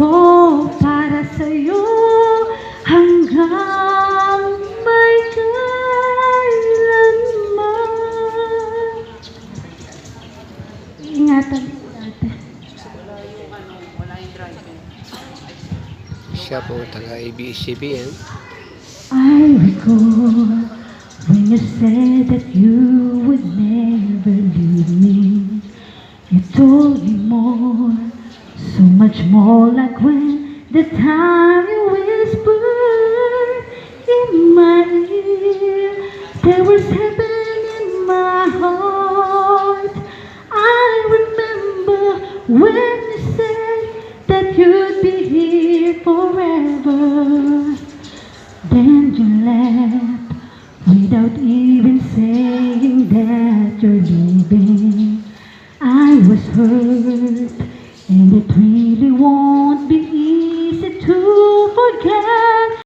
ako para sa'yo hanggang may kailanman. Ingatan po natin. Siya po, taga ABS-CBN. I recall when you said that you would never leave me. You told me more, so much more, like when the time you whispered in my ear. There was heaven in my heart. I remember when you said that you'd be here forever. Then you left without even saying that you're leaving. I was hurt and it really won't